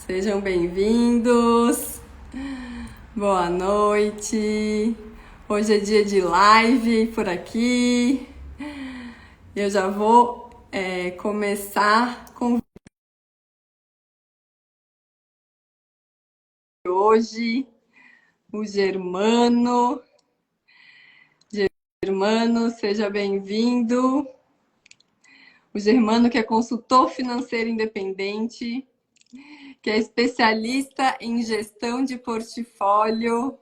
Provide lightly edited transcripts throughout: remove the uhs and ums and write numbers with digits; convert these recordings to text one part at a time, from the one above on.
Sejam bem-vindos. Boa noite. Hoje é dia de live por aqui. Eu já vou começar com hoje o Germano. Germano, seja bem-vindo. O Germano, que é consultor financeiro independente, que é especialista em gestão de portfólio.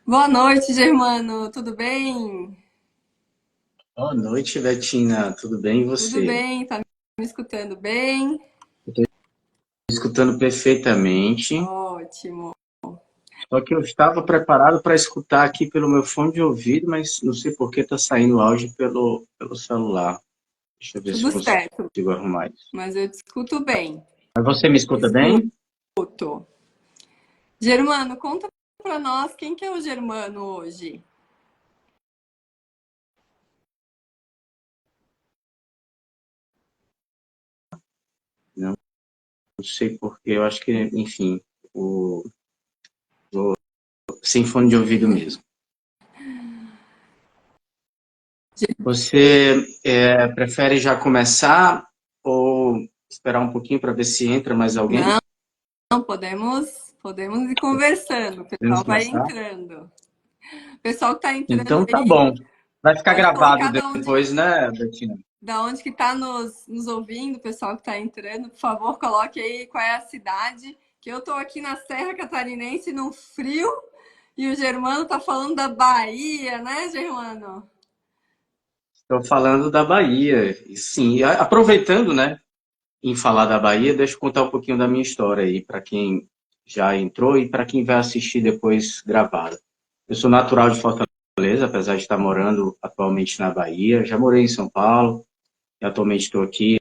Boa noite, Germano. Tudo bem? Boa noite, Betina. Tudo bem e Tudo você? bem? Tá me escutando bem? Estou escutando perfeitamente. Ótimo. Só que eu estava preparado para escutar aqui pelo meu fone de ouvido, mas não sei por que está saindo áudio pelo celular. Deixa eu ver se Tudo eu certo, consigo arrumar isso. mas eu te escuto bem. Mas você me escuta bem? Escuto. Germano, conta pra nós quem que é o Germano hoje. Não, não sei por quê. Eu acho que, enfim, sem fone de ouvido mesmo. Você prefere já começar ou esperar um pouquinho para ver se entra mais alguém? Não, podemos ir conversando. O pessoal Podemos vai começar? entrando. O pessoal que tá entrando Então tá aí, bom. Vai ficar pode gravado colocar depois, né, Betina? da onde que tá nos ouvindo, o pessoal que tá entrando. Por favor, coloque aí qual é a cidade. Que eu tô aqui na Serra Catarinense, no frio, e o Germano tá falando da Bahia, né, Germano? Estou falando da Bahia. E sim, aproveitando, né, em falar da Bahia, deixa eu contar um pouquinho da minha história aí, para quem já entrou e para quem vai assistir depois gravado. Eu sou natural de Fortaleza, apesar de estar morando atualmente na Bahia. Já morei em São Paulo e atualmente estou aqui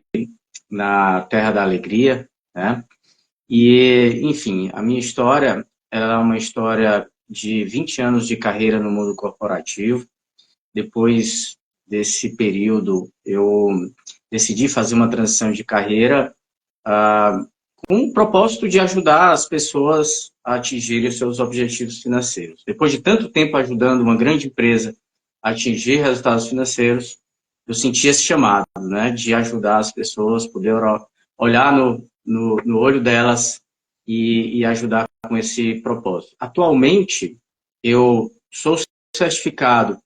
na Terra da Alegria, né? E, enfim, a minha história, ela é uma história de 20 anos de carreira no mundo corporativo. Depois desse período, eu decidi fazer uma transição de carreira com o propósito de ajudar as pessoas a atingirem os seus objetivos financeiros. Depois de tanto tempo ajudando uma grande empresa a atingir resultados financeiros, eu senti esse chamado, né, de ajudar as pessoas, poder olhar no olho delas e ajudar com esse propósito. Atualmente, eu sou certificado.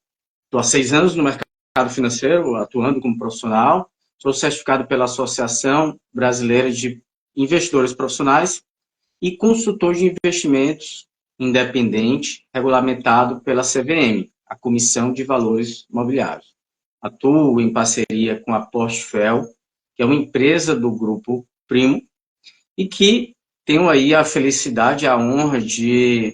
Estou há 6 anos no mercado financeiro, atuando como profissional. Sou certificado pela Associação Brasileira de Investidores Profissionais e consultor de investimentos independente, regulamentado pela CVM, a Comissão de Valores Imobiliários. Atuo em parceria com a Portfel, que é uma empresa do Grupo Primo, e que tenho aí a felicidade, a honra de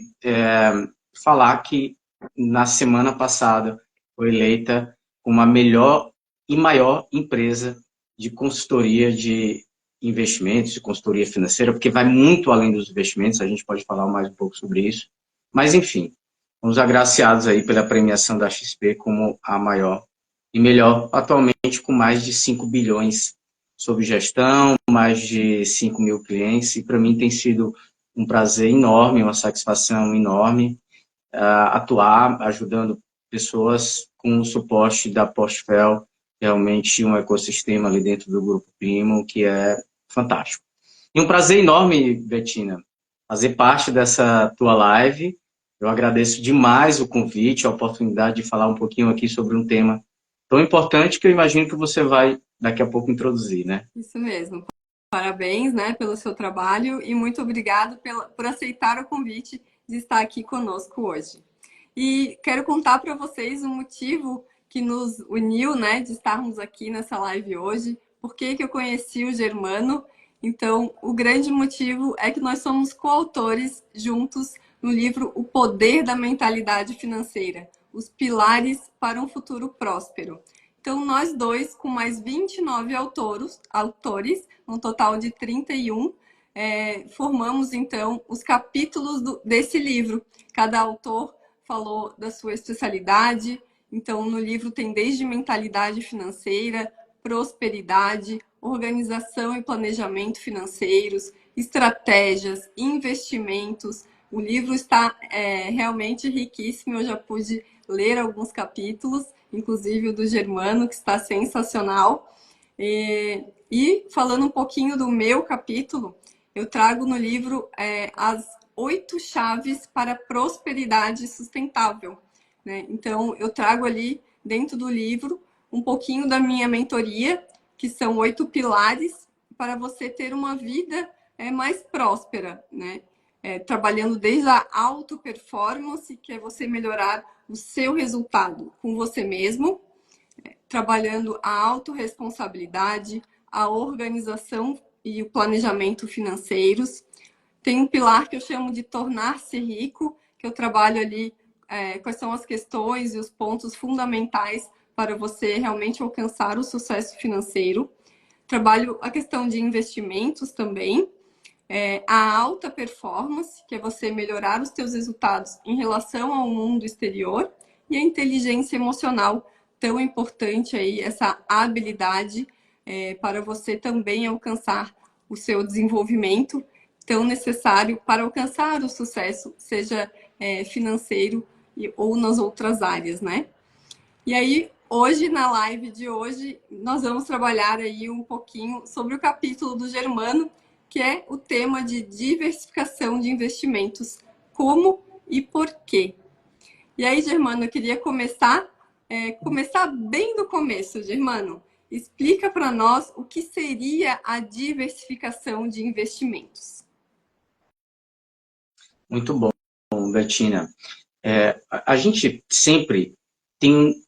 falar que na semana passada foi eleita como a melhor e maior empresa de consultoria de investimentos, de consultoria financeira, porque vai muito além dos investimentos, a gente pode falar mais um pouco sobre isso. Mas, enfim, fomos agraciados aí pela premiação da XP como a maior e melhor, atualmente com mais de 5 bilhões sob gestão, mais de 5 mil clientes, e para mim tem sido um prazer enorme, uma satisfação enorme atuar ajudando pessoas com o suporte da Postfel, realmente um ecossistema ali dentro do Grupo Primo que é fantástico. E um prazer enorme, Betina, fazer parte dessa tua live. Eu agradeço demais o convite, a oportunidade de falar um pouquinho aqui sobre um tema tão importante que eu imagino que você vai daqui a pouco introduzir, né? Isso mesmo. Parabéns, né, pelo seu trabalho e muito obrigado por aceitar o convite de estar aqui conosco hoje. E quero contar para vocês o motivo que nos uniu, né, de estarmos aqui nessa live hoje, por que eu conheci o Germano. Então, o grande motivo é que nós somos coautores juntos no livro O Poder da Mentalidade Financeira, os pilares para um futuro próspero. Então, nós dois, com mais 29 autores, um total de 31, formamos, então, os capítulos desse livro. Cada autor falou da sua especialidade. Então, no livro tem desde mentalidade financeira, prosperidade, organização e planejamento financeiros, estratégias, investimentos. O livro está realmente riquíssimo, eu já pude ler alguns capítulos, inclusive o do Germano, que está sensacional. E falando um pouquinho do meu capítulo, eu trago no livro as 8 chaves para a prosperidade sustentável, né? Então, eu trago ali dentro do livro um pouquinho da minha mentoria, que são 8 pilares para você ter uma vida mais próspera, né? Trabalhando desde a auto-performance, que é você melhorar o seu resultado com você mesmo, trabalhando a autorresponsabilidade, a organização e o planejamento financeiros. Tem um pilar que eu chamo de tornar-se rico, que eu trabalho ali quais são as questões e os pontos fundamentais para você realmente alcançar o sucesso financeiro. Trabalho a questão de investimentos também, a alta performance, que é você melhorar os seus resultados em relação ao mundo exterior, e a inteligência emocional, tão importante aí, essa habilidade para você também alcançar o seu desenvolvimento tão necessário para alcançar o sucesso, seja financeiro ou nas outras áreas, né? E aí, hoje, na live de hoje, nós vamos trabalhar aí um pouquinho sobre o capítulo do Germano, que é o tema de diversificação de investimentos, como e por quê. E aí, Germano, eu queria começar bem do começo, Germano. Explica para nós o que seria a diversificação de investimentos. Muito bom, Betina. A gente sempre tem...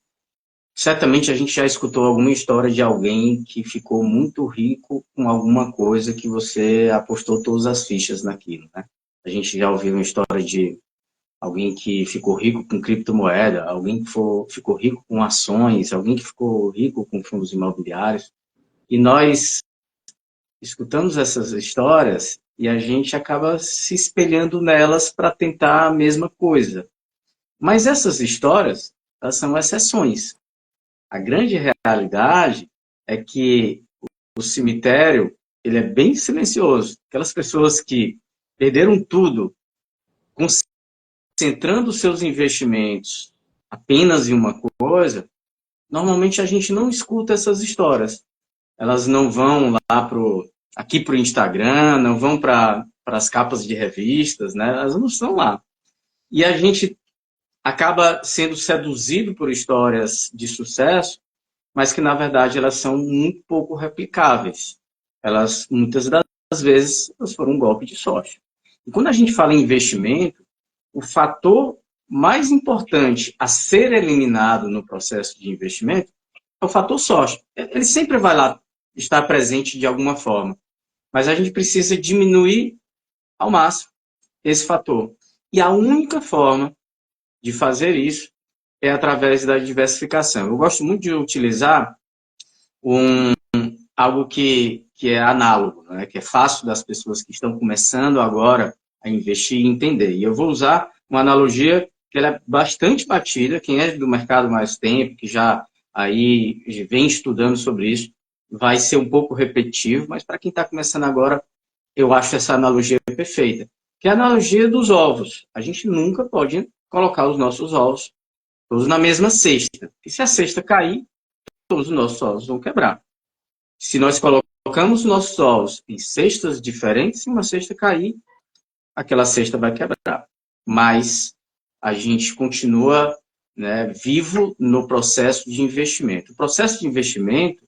Certamente a gente já escutou alguma história de alguém que ficou muito rico com alguma coisa que você apostou todas as fichas naquilo, né? A gente já ouviu uma história de alguém que ficou rico com criptomoeda, alguém que ficou rico com ações, alguém que ficou rico com fundos imobiliários. E nós escutamos essas histórias e a gente acaba se espelhando nelas para tentar a mesma coisa. Mas essas histórias, elas são exceções. A grande realidade é que o cemitério ele é bem silencioso. Aquelas pessoas que perderam tudo, concentrando seus investimentos apenas em uma coisa, normalmente a gente não escuta essas histórias. Elas não vão lá aqui para o Instagram, não vão para as capas de revistas, né? Elas não estão lá. E a gente acaba sendo seduzido por histórias de sucesso, mas que, na verdade, elas são muito pouco replicáveis. Elas, muitas das vezes, elas foram um golpe de sorte. E quando a gente fala em investimento, o fator mais importante a ser eliminado no processo de investimento é o fator sorte. Ele sempre vai lá estar presente de alguma forma, mas a gente precisa diminuir ao máximo esse fator. E a única forma de fazer isso é através da diversificação. Eu gosto muito de utilizar algo que é análogo, né? Que é fácil das pessoas que estão começando agora a investir e entender. E eu vou usar uma analogia que ela é bastante batida. Quem é do mercado mais tempo, que já aí vem estudando sobre isso, vai ser um pouco repetitivo, mas para quem está começando agora, eu acho essa analogia perfeita. Que é a analogia dos ovos. A gente nunca pode colocar os nossos ovos todos na mesma cesta. E se a cesta cair, todos os nossos ovos vão quebrar. Se nós colocamos nossos ovos em cestas diferentes, se uma cesta cair, aquela cesta vai quebrar. Mas a gente continua, né, vivo no processo de investimento. O processo de investimento,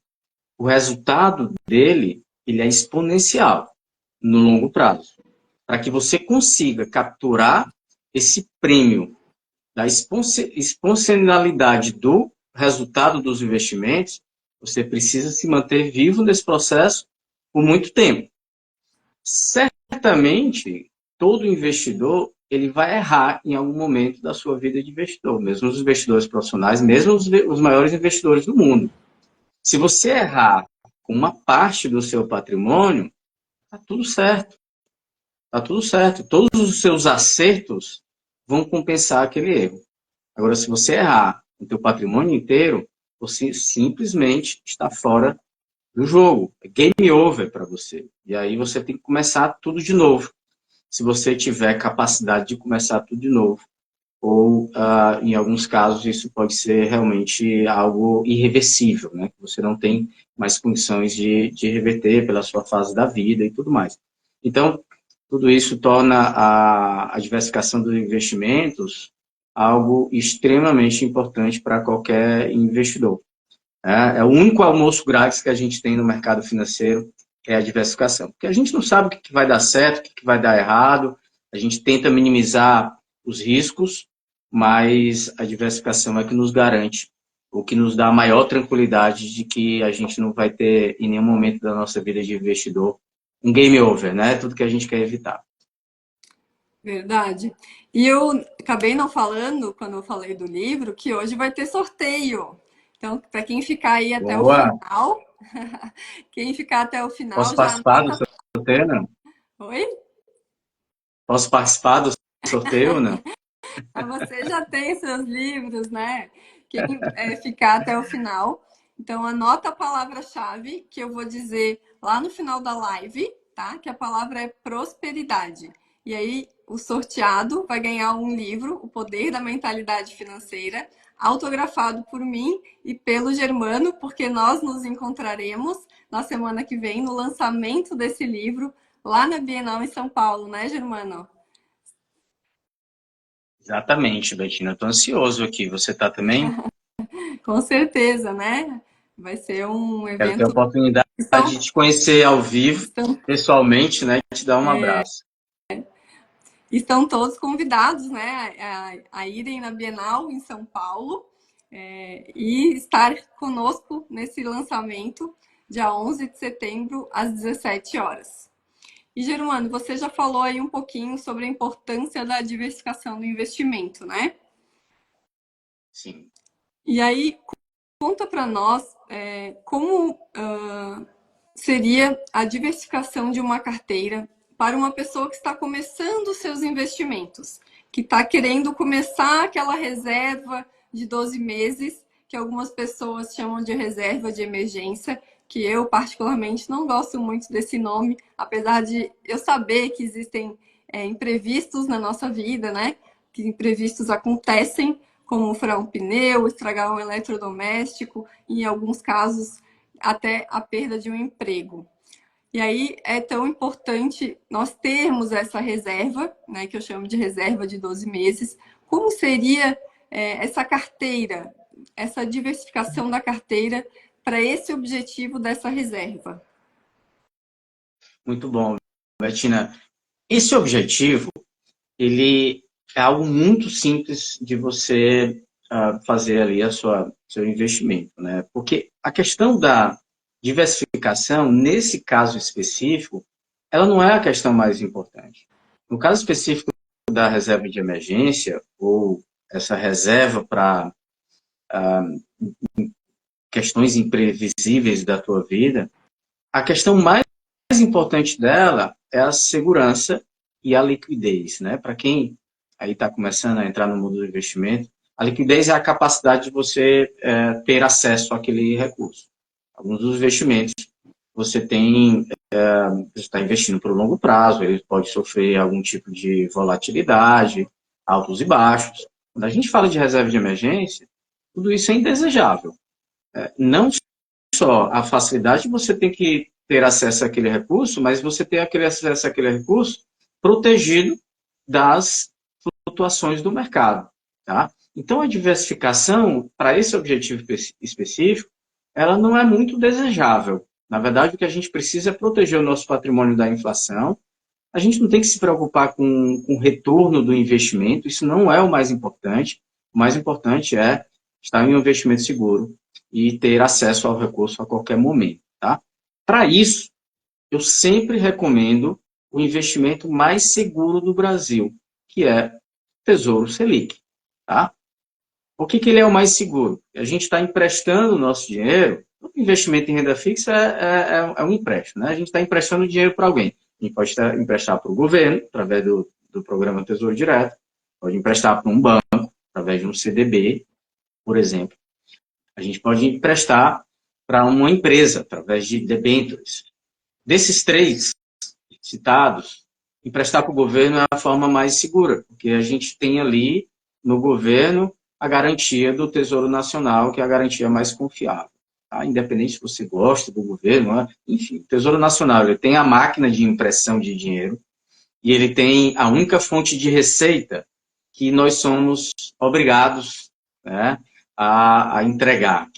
o resultado dele, ele é exponencial no longo prazo. Para que você consiga capturar esse prêmio da exponencialidade do resultado dos investimentos, você precisa se manter vivo nesse processo por muito tempo. Certamente, todo investidor ele vai errar em algum momento da sua vida de investidor, mesmo os investidores profissionais, mesmo os maiores investidores do mundo. Se você errar com uma parte do seu patrimônio, está tudo certo. Está tudo certo. Todos os seus acertos vão compensar aquele erro. Agora, se você errar o teu patrimônio inteiro, você simplesmente está fora do jogo. É game over para você. E aí você tem que começar tudo de novo. Se você tiver capacidade de começar tudo de novo. Ou, em alguns casos, isso pode ser realmente algo irreversível, né? Que você não tem mais condições de reverter pela sua fase da vida e tudo mais. Então, tudo isso torna a diversificação dos investimentos algo extremamente importante para qualquer investidor. É o único almoço grátis que a gente tem no mercado financeiro é a diversificação. Porque a gente não sabe o que vai dar certo, o que vai dar errado, a gente tenta minimizar os riscos, mas a diversificação é que nos garante, o que nos dá a maior tranquilidade de que a gente não vai ter, em nenhum momento da nossa vida de investidor, um game over, né? Tudo que a gente quer evitar. Verdade. E eu acabei não falando, quando eu falei do livro, que hoje vai ter sorteio. Então, para quem ficar aí até o Boa! final, quem ficar até o final Posso já participar do anota. sorteio, não? Oi? Posso participar do sorteio, não? Ah, você já tem seus livros, né? Quem ficar até o final. Então, anota a palavra-chave que eu vou dizer lá no final da live, tá? Que a palavra é prosperidade. E aí, o sorteado vai ganhar um livro, O Poder da Mentalidade Financeira, autografado por mim e pelo Germano, porque nós nos encontraremos na semana que vem no lançamento desse livro lá na Bienal em São Paulo, né, Germano? Exatamente, Betina. Estou ansioso aqui. Você está também? Com certeza, né? Vai ser um Quero ter a evento. oportunidade Estão, de te conhecer ao vivo, estão, pessoalmente, né? E te dar um abraço. estão todos convidados, né, a irem na Bienal em São Paulo e estar conosco nesse lançamento, dia 11 de setembro, às 17 horas. E, Germano, você já falou aí um pouquinho sobre a importância da diversificação do investimento, né? Sim. E aí, conta para nós como seria a diversificação de uma carteira para uma pessoa que está começando seus investimentos, que está querendo começar aquela reserva de 12 meses, que algumas pessoas chamam de reserva de emergência, que eu particularmente não gosto muito desse nome, apesar de eu saber que existem imprevistos na nossa vida, né? Que imprevistos acontecem, como furar um pneu, estragar um eletrodoméstico, e em alguns casos até a perda de um emprego. E aí é tão importante nós termos essa reserva, né, que eu chamo de reserva de 12 meses. Como seria essa carteira, essa diversificação da carteira para esse objetivo dessa reserva? Muito bom, Betina. Esse objetivo, ele é algo muito simples de você fazer ali seu investimento, né? Porque a questão da diversificação, nesse caso específico, ela não é a questão mais importante. No caso específico da reserva de emergência, ou essa reserva para questões imprevisíveis da tua vida, a questão mais importante dela é a segurança e a liquidez, né? Para quem aí está começando a entrar no mundo do investimento, a liquidez é a capacidade de você ter acesso àquele recurso. Alguns dos investimentos você tem, você está investindo por longo prazo, ele pode sofrer algum tipo de volatilidade, altos e baixos. Quando a gente fala de reserva de emergência, tudo isso é indesejável. Não só a facilidade de você tem que ter acesso àquele recurso, mas você ter aquele acesso àquele recurso protegido das flutuações do mercado. Tá? Então, a diversificação, para esse objetivo específico, ela não é muito desejável. Na verdade, o que a gente precisa é proteger o nosso patrimônio da inflação. A gente não tem que se preocupar com o retorno do investimento, isso não é o mais importante. O mais importante é estar em um investimento seguro e ter acesso ao recurso a qualquer momento. Tá? Para isso, eu sempre recomendo o investimento mais seguro do Brasil, que é Tesouro Selic. Tá? Por que ele é o mais seguro? A gente está emprestando o nosso dinheiro. O investimento em renda fixa é um empréstimo. Né? A gente está emprestando dinheiro para alguém. A gente pode emprestar para o governo, através do programa Tesouro Direto. Pode emprestar para um banco, através de um CDB, por exemplo. A gente pode emprestar para uma empresa, através de debêntures. Desses três citados, emprestar para o governo é a forma mais segura, porque a gente tem ali no governo a garantia do Tesouro Nacional, que é a garantia mais confiável. Tá? Independente se você gosta do governo, né? Enfim, o Tesouro Nacional ele tem a máquina de impressão de dinheiro e ele tem a única fonte de receita que nós somos obrigados, né, a entregar,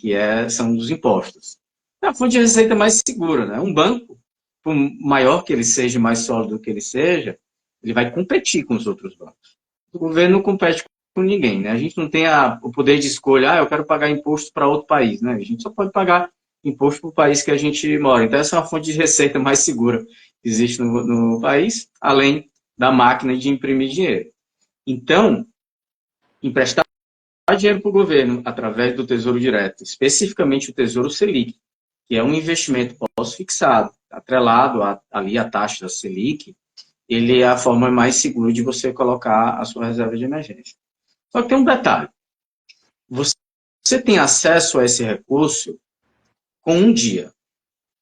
são os impostos. É a fonte de receita mais segura. Né? Um banco, por maior que ele seja, mais sólido que ele seja, ele vai competir com os outros bancos. O governo não compete com ninguém. Né? A gente não tem o poder de escolha, eu quero pagar imposto para outro país. Né? A gente só pode pagar imposto para o país que a gente mora. Então, essa é uma fonte de receita mais segura que existe no país, além da máquina de imprimir dinheiro. Então, emprestar dinheiro para o governo através do Tesouro Direto, especificamente o Tesouro Selic, que é um investimento pós-fixado, atrelado ali à taxa da Selic, ele é a forma mais segura de você colocar a sua reserva de emergência. Só que tem um detalhe. Você tem acesso a esse recurso com um dia.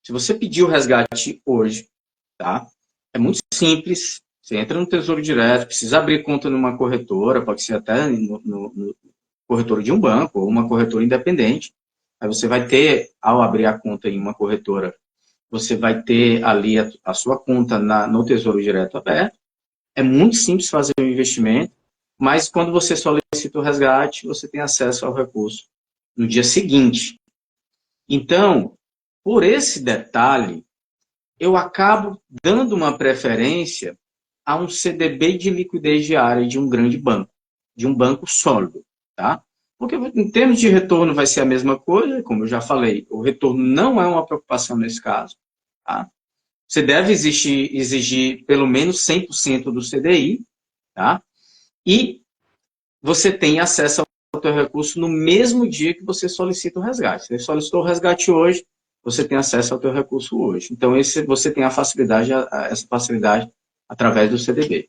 Se você pedir o resgate hoje, tá? É muito simples. Você entra no Tesouro Direto, precisa abrir conta numa corretora, pode ser até no corretora de um banco ou uma corretora independente. Aí você vai ter, ao abrir a conta em uma corretora, você vai ter ali a sua conta no Tesouro Direto aberto. É muito simples fazer o investimento, mas quando você solicita o resgate, você tem acesso ao recurso no dia seguinte. Então, por esse detalhe, eu acabo dando uma preferência a um CDB de liquidez diária de um grande banco, de um banco sólido, tá? Porque em termos de retorno vai ser a mesma coisa, como eu já falei, o retorno não é uma preocupação nesse caso, tá? Você deve exigir pelo menos 100% do CDI, tá? E você tem acesso ao seu recurso no mesmo dia que você solicita o resgate. Você solicitou o resgate hoje, você tem acesso ao seu recurso hoje. Então, você tem essa facilidade através do CDB.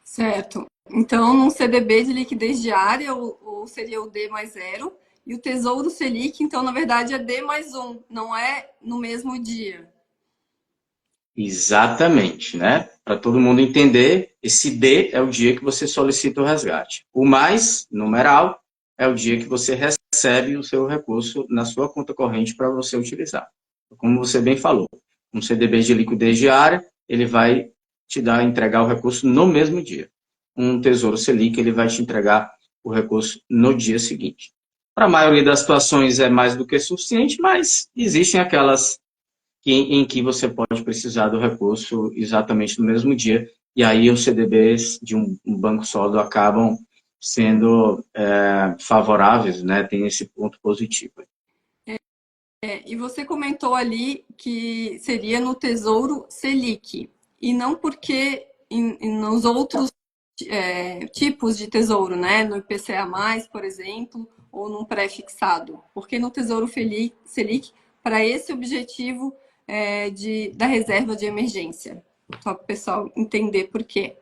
Certo. Então, num CDB de liquidez diária, ou seria o D mais zero, e o Tesouro Selic, então, na verdade, é D mais um, não é no mesmo dia. Exatamente, né? Para todo mundo entender, esse D é o dia que você solicita o resgate. O mais, numeral, é o dia que você recebe o seu recurso na sua conta corrente para você utilizar. Como você bem falou, um CDB de liquidez diária, ele vai entregar o recurso no mesmo dia. Um Tesouro Selic, ele vai te entregar o recurso no dia seguinte. Para a maioria das situações é mais do que suficiente, mas existem aquelas em que você pode precisar do recurso exatamente no mesmo dia, e aí os CDBs de um banco sólido acabam sendo favoráveis, né? Tem esse ponto positivo. E você comentou ali que seria no Tesouro Selic, e não porque nos outros tipos de tesouro, né? No IPCA+, por exemplo, ou num pré-fixado. Porque no Tesouro Selic, para esse objetivo da reserva de emergência. Só para o pessoal entender por quê.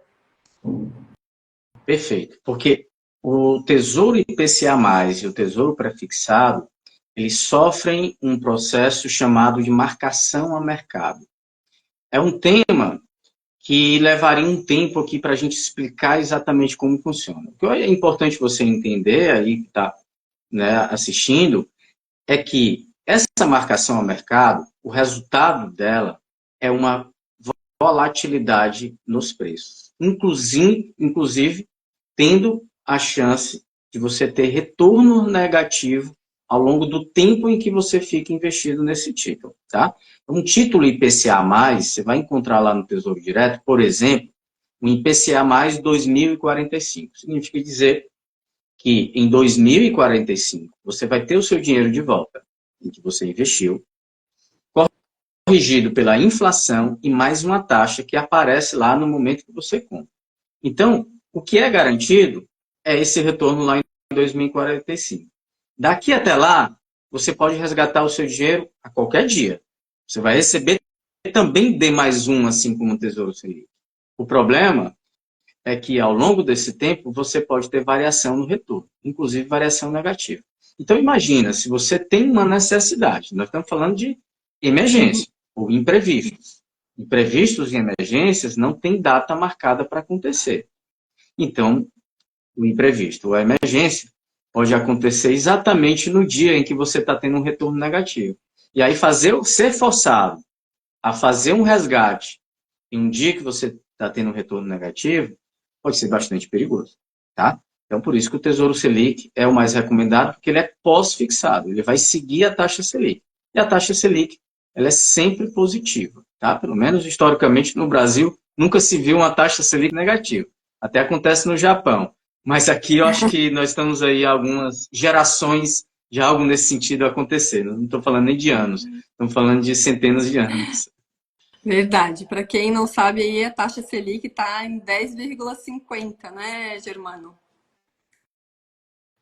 Perfeito. Porque o Tesouro IPCA+, e o Tesouro Prefixado, eles sofrem um processo chamado de marcação a mercado. É um tema que levaria um tempo aqui para a gente explicar exatamente como funciona. O que é importante você entender, aí que está, né, assistindo, é que essa marcação a mercado, o resultado dela é uma volatilidade nos preços. Inclusive tendo a chance de você ter retorno negativo ao longo do tempo em que você fica investido nesse título, tá? Um título IPCA+, você vai encontrar lá no Tesouro Direto, por exemplo, um IPCA+, 2045. Significa dizer que em 2045 você vai ter o seu dinheiro de volta, em que você investiu, corrigido pela inflação e mais uma taxa que aparece lá no momento que você compra. Então, o que é garantido é esse retorno lá em 2045. Daqui até lá, você pode resgatar o seu dinheiro a qualquer dia. Você vai receber também D mais um, assim como o Tesouro Selic. O problema é que, ao longo desse tempo, você pode ter variação no retorno, inclusive variação negativa. Então, imagina, se você tem uma necessidade, nós estamos falando de emergência ou imprevistos. Imprevistos e emergências não tem data marcada para acontecer. Então, o imprevisto ou a emergência pode acontecer exatamente no dia em que você está tendo um retorno negativo. E aí, ser forçado a fazer um resgate em um dia que você está tendo um retorno negativo pode ser bastante perigoso, tá? Então, por isso que o Tesouro Selic é o mais recomendado, porque ele é pós-fixado, ele vai seguir a taxa Selic. E a taxa Selic, ela é sempre positiva, tá? Pelo menos, historicamente, no Brasil, nunca se viu uma taxa Selic negativa. Até acontece no Japão. Mas aqui eu acho que nós estamos aí algumas gerações de algo nesse sentido acontecer. Não estou falando nem de anos, estamos falando de centenas de anos. Verdade. Para quem não sabe, aí a taxa Selic está em 10,50, né, Germano?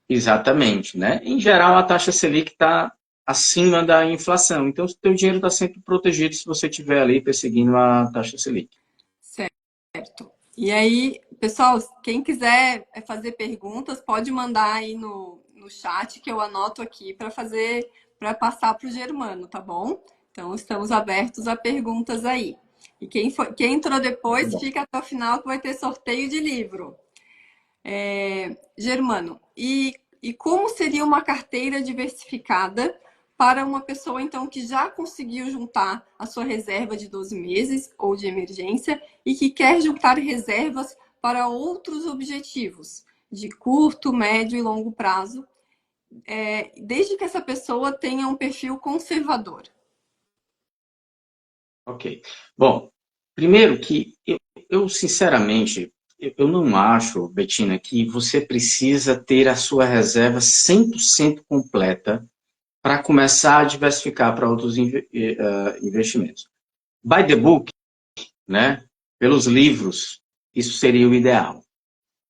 Exatamente, né? Em geral, a taxa Selic está acima da inflação. Então, o seu dinheiro está sempre protegido se você estiver ali perseguindo a taxa Selic. Certo. E aí, pessoal, quem quiser fazer perguntas, pode mandar aí no chat que eu anoto aqui para passar para o Germano, tá bom? Então, estamos abertos a perguntas aí. E quem entrou depois, fica até o final que vai ter sorteio de livro. Germano, e como seria uma carteira diversificada para uma pessoa, então, que já conseguiu juntar a sua reserva de 12 meses ou de emergência e que quer juntar reservas para outros objetivos, de curto, médio e longo prazo, desde que essa pessoa tenha um perfil conservador? Ok. Bom, primeiro que eu sinceramente, eu não acho, Betina, que você precisa ter a sua reserva 100% completa para começar a diversificar para outros investimentos. By the book, né? Pelos livros, isso seria o ideal.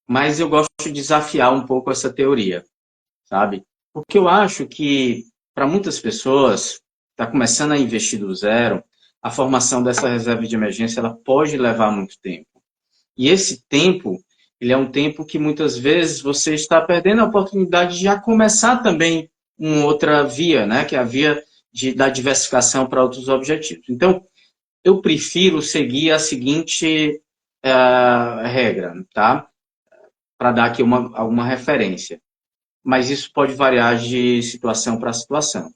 Mas eu gosto de desafiar um pouco essa teoria, sabe? Porque eu acho que, para muitas pessoas, está começando a investir do zero, a formação dessa reserva de emergência ela pode levar muito tempo. E esse tempo, ele é um tempo que muitas vezes você está perdendo a oportunidade de já começar também uma outra via, né? Que é a via da diversificação para outros objetivos. Então, eu prefiro seguir a seguinte regra, tá? Para dar aqui alguma referência. Mas isso pode variar de situação para situação.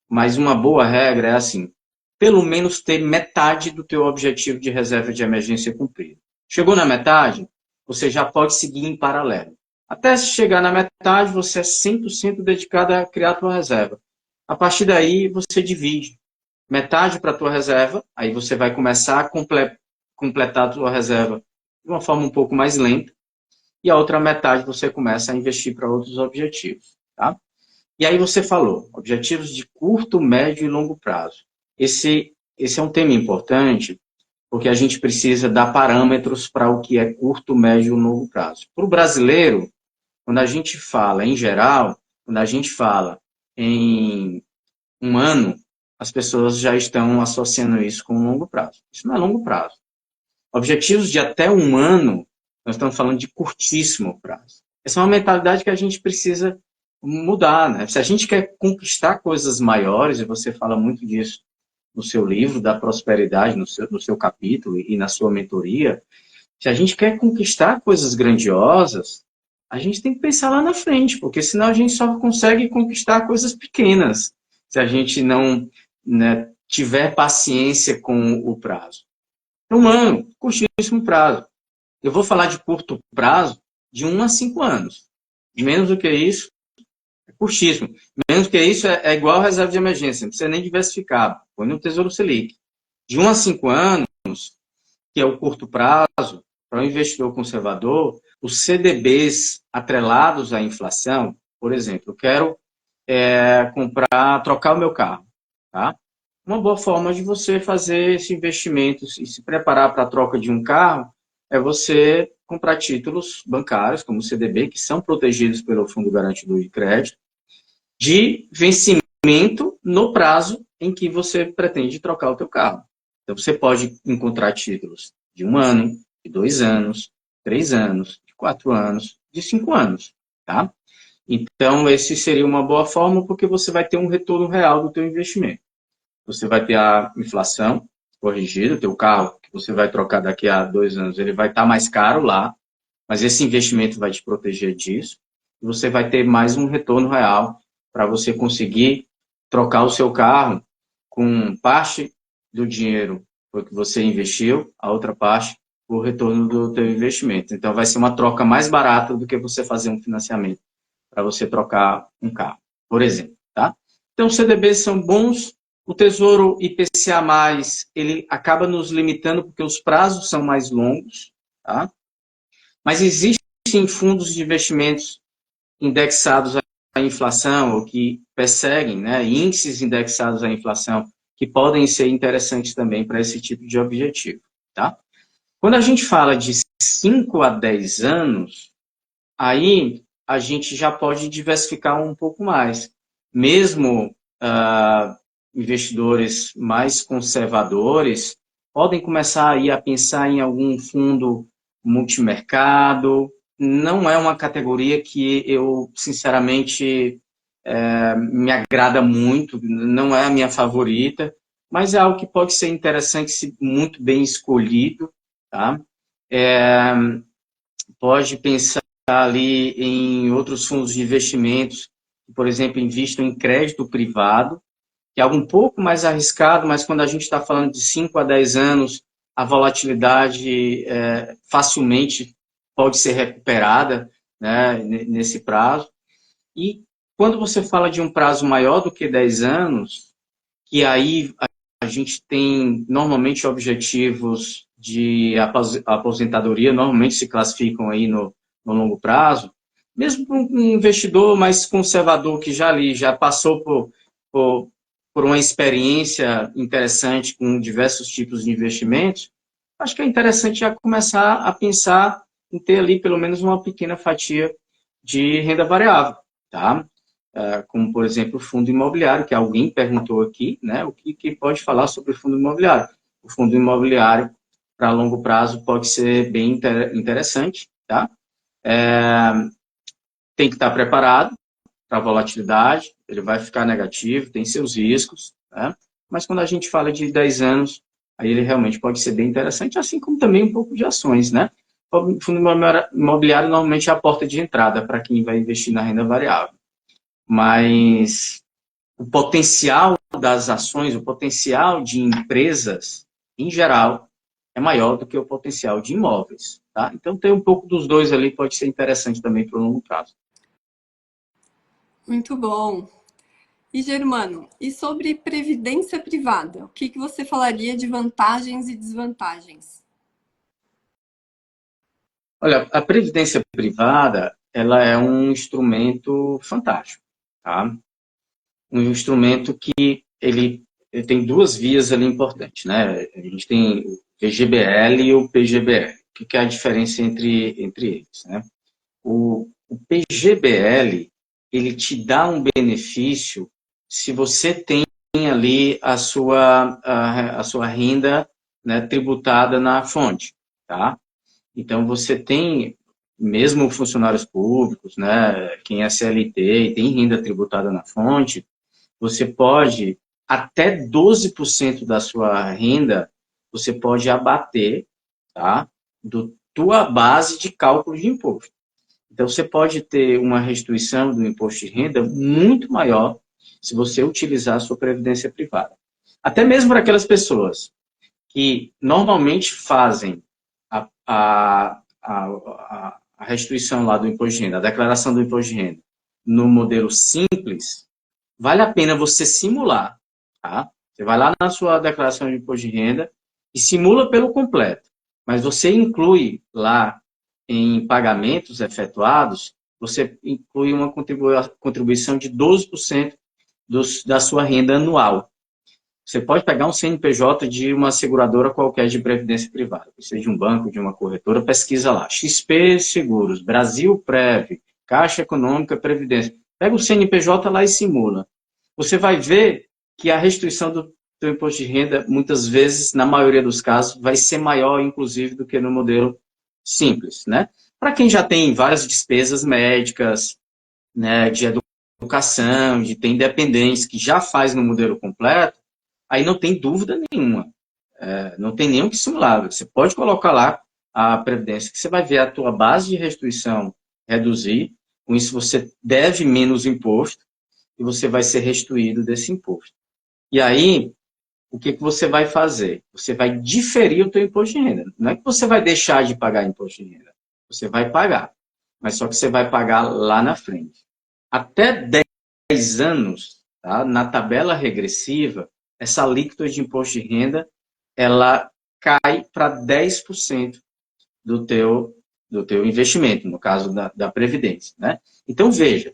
Mas uma boa regra é assim, pelo menos ter metade do teu objetivo de reserva de emergência cumprido. Chegou na metade, você já pode seguir em paralelo. Até se chegar na metade, você é 100% dedicado a criar a tua reserva. A partir daí, você divide metade para a tua reserva, aí você vai começar a completar a tua reserva de uma forma um pouco mais lenta, e a outra metade você começa a investir para outros objetivos, tá? E aí você falou, objetivos de curto, médio e longo prazo. Esse é um tema importante, porque a gente precisa dar parâmetros para o que é curto, médio e longo prazo. Para o brasileiro, quando a gente fala em geral, quando a gente fala em um ano, as pessoas já estão associando isso com longo prazo. Isso não é longo prazo. Objetivos de até um ano, nós estamos falando de curtíssimo prazo. Essa é uma mentalidade que a gente precisa mudar, né? Se a gente quer conquistar coisas maiores, e você fala muito disso no seu livro da prosperidade, no seu capítulo e na sua mentoria, se a gente quer conquistar coisas grandiosas, a gente tem que pensar lá na frente, porque senão a gente só consegue conquistar coisas pequenas, se a gente não, né, tiver paciência com o prazo. Um ano, curtíssimo prazo. Eu vou falar de curto prazo de 1 a 5 anos. Menos do que isso, é curtíssimo. Menos do que isso é igual a reserva de emergência. Não precisa nem diversificar. Põe no Tesouro Selic. De 1 a 5 anos, que é o curto prazo, para o investidor conservador, os CDBs atrelados à inflação, por exemplo, eu quero trocar o meu carro. Tá? Uma boa forma de você fazer esse investimento e se preparar para a troca de um carro é você comprar títulos bancários, como o CDB, que são protegidos pelo Fundo Garantido de Crédito, de vencimento no prazo em que você pretende trocar o teu carro. Então, você pode encontrar títulos de 1 ano, de 2 anos, 3 anos, de 4 anos, de 5 anos. Tá? Então, esse seria uma boa forma, porque você vai ter um retorno real do teu investimento. Você vai ter a inflação corrigida, o teu carro que você vai trocar daqui a 2 anos, ele vai estar mais caro lá, mas esse investimento vai te proteger disso. E você vai ter mais um retorno real para você conseguir trocar o seu carro com parte do dinheiro que você investiu, a outra parte o retorno do teu investimento. Então vai ser uma troca mais barata do que você fazer um financiamento para você trocar um carro, por exemplo, tá? Então os CDBs são bons, o Tesouro IPCA+, ele acaba nos limitando porque os prazos são mais longos, tá? Mas existem fundos de investimentos indexados à inflação, ou que perseguem, né, índices indexados à inflação, que podem ser interessantes também para esse tipo de objetivo. Tá? Quando a gente fala de 5 a 10 anos, aí a gente já pode diversificar um pouco mais. Mesmo investidores mais conservadores podem começar aí a pensar em algum fundo multimercado. Não é uma categoria que eu, sinceramente, me agrada muito, não é a minha favorita, mas é algo que pode ser interessante se muito bem escolhido. Tá? Pode pensar ali em outros fundos de investimentos, que, por exemplo, investam em crédito privado, que é algo um pouco mais arriscado, mas quando a gente está falando de 5 a 10 anos, a volatilidade facilmente pode ser recuperada, né, nesse prazo. E quando você fala de um prazo maior do que 10 anos, que aí a gente tem normalmente objetivos de aposentadoria, normalmente se classificam aí no longo prazo, mesmo para um investidor mais conservador que já passou por uma experiência interessante com diversos tipos de investimentos, acho que é interessante já começar a pensar em ter ali pelo menos uma pequena fatia de renda variável, tá? Como, por exemplo, o fundo imobiliário, que alguém perguntou aqui, né? O que pode falar sobre o fundo imobiliário? O fundo imobiliário, para longo prazo, pode ser bem interessante, tá? Tem que estar preparado para a volatilidade, ele vai ficar negativo, tem seus riscos, né? Mas quando a gente fala de 10 anos, aí ele realmente pode ser bem interessante, assim como também um pouco de ações, né? O fundo imobiliário normalmente é a porta de entrada para quem vai investir na renda variável. Mas o potencial das ações, o potencial de empresas, em geral, é maior do que o potencial de imóveis. Tá? Então, ter um pouco dos dois ali pode ser interessante também para o longo prazo. Muito bom. E Germano, e sobre previdência privada? O que você falaria de vantagens e desvantagens? Olha, a previdência privada, ela é um instrumento fantástico, tá? Um instrumento que ele tem duas vias ali importantes, né? A gente tem o VGBL e o PGBL. O que é a diferença entre eles, né? O PGBL, ele te dá um benefício se você tem ali a sua renda, né, tributada na fonte, tá? Então, você tem, mesmo funcionários públicos, né, quem é CLT e tem renda tributada na fonte, você pode, até 12% da sua renda, você pode abater, tá, do tua base de cálculo de imposto. Então, você pode ter uma restituição do imposto de renda muito maior se você utilizar a sua previdência privada. Até mesmo para aquelas pessoas que normalmente fazem a restituição lá do imposto de renda, a declaração do imposto de renda, no modelo simples, vale a pena você simular. Tá? Você vai lá na sua declaração de imposto de renda e simula pelo completo. Mas você inclui lá em pagamentos efetuados, você inclui uma contribuição de 12% da sua renda anual. Você pode pegar um CNPJ de uma seguradora qualquer de previdência privada, seja de um banco, de uma corretora, pesquisa lá. XP Seguros, Brasil Prev, Caixa Econômica Previdência. Pega o CNPJ lá e simula. Você vai ver que a restituição do teu imposto de renda, muitas vezes, na maioria dos casos, vai ser maior, inclusive, do que no modelo simples, né? Para quem já tem várias despesas médicas, né, de educação, de ter independência, que já faz no modelo completo, aí não tem dúvida nenhuma. Não tem nem o que simular. Você pode colocar lá a previdência, que você vai ver a tua base de restituição reduzir, com isso você deve menos imposto e você vai ser restituído desse imposto. E aí, o que você vai fazer? Você vai diferir o teu imposto de renda. Não é que você vai deixar de pagar imposto de renda. Você vai pagar. Mas só que você vai pagar lá na frente. Até 10 anos, tá? Na tabela regressiva, essa alíquota de imposto de renda, ela cai para 10% do teu investimento, no caso da Previdência, né? Então, veja,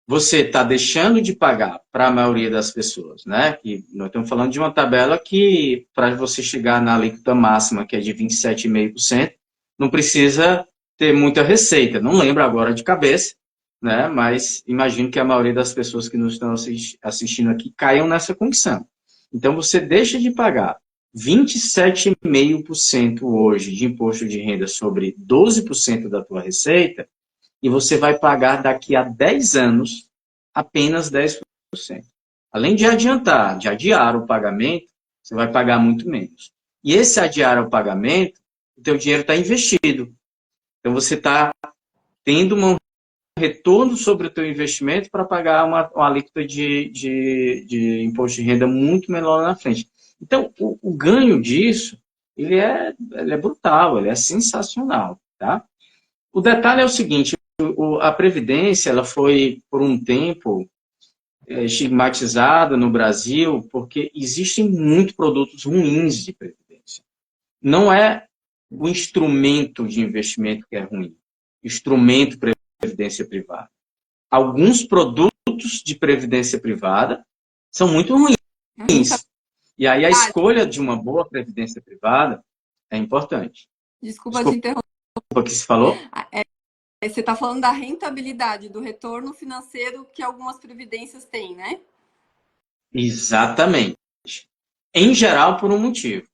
você está deixando de pagar para a maioria das pessoas, né? Que nós estamos falando de uma tabela que, para você chegar na alíquota máxima, que é de 27,5%, não precisa ter muita receita. Não lembro agora de cabeça, né? Mas imagino que a maioria das pessoas que nos estão assistindo aqui caiam nessa condição. Então, você deixa de pagar 27,5% hoje de imposto de renda sobre 12% da tua receita, e você vai pagar daqui a 10 anos apenas 10%. Além de adiantar, de adiar o pagamento, você vai pagar muito menos. E esse adiar o pagamento, o teu dinheiro está investido. Então, você está tendo um retorno sobre o teu investimento para pagar uma alíquota de imposto de renda muito menor na frente. Então, o ganho disso, ele é brutal, ele é sensacional, tá? O detalhe é o seguinte, a Previdência, ela foi, por um tempo, estigmatizada no Brasil, porque existem muitos produtos ruins de Previdência. Não é o instrumento de investimento que é ruim, instrumento de Previdência privada. Alguns produtos de Previdência privada são muito ruins. E aí a escolha de uma boa Previdência privada é importante. Desculpa te interromper. O que se falou? Você está falando da rentabilidade, do retorno financeiro que algumas previdências têm, né? Exatamente. Em geral, por um motivo.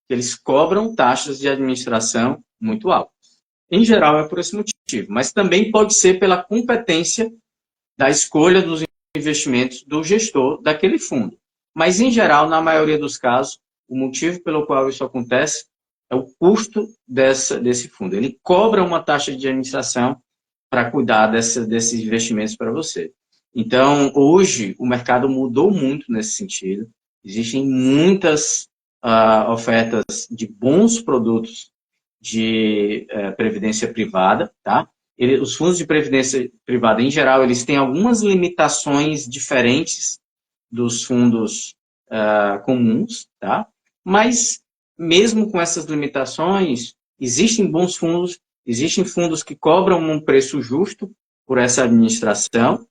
Eles cobram taxas de administração muito altas. Em geral, é por esse motivo. Mas também pode ser pela competência da escolha dos investimentos do gestor daquele fundo. Mas, em geral, na maioria dos casos, o motivo pelo qual isso acontece é o custo desse fundo. Ele cobra uma taxa de administração para cuidar desses investimentos para você. Então, hoje, o mercado mudou muito nesse sentido. Existem muitas ofertas de bons produtos de previdência privada, tá? Os fundos de previdência privada, em geral, eles têm algumas limitações diferentes dos fundos comuns, tá? Mas, mesmo com essas limitações, existem bons fundos, existem fundos que cobram um preço justo por essa administração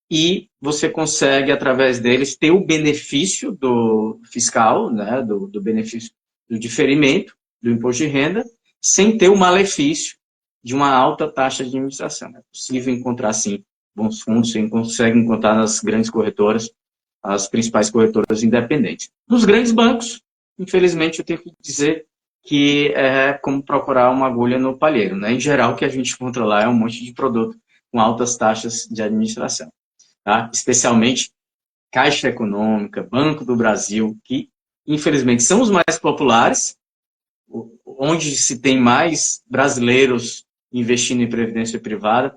e você consegue, através deles, ter o benefício do fiscal, né, do benefício do diferimento do imposto de renda, sem ter o malefício de uma alta taxa de administração. É possível encontrar, sim, bons fundos, você consegue encontrar nas grandes corretoras, as principais corretoras independentes. Nos grandes bancos, infelizmente, eu tenho que dizer que é como procurar uma agulha no palheiro, né? Em geral, o que a gente encontra lá é um monte de produto com altas taxas de administração, tá? Especialmente Caixa Econômica, Banco do Brasil, que, infelizmente, são os mais populares, onde se tem mais brasileiros investindo em previdência privada,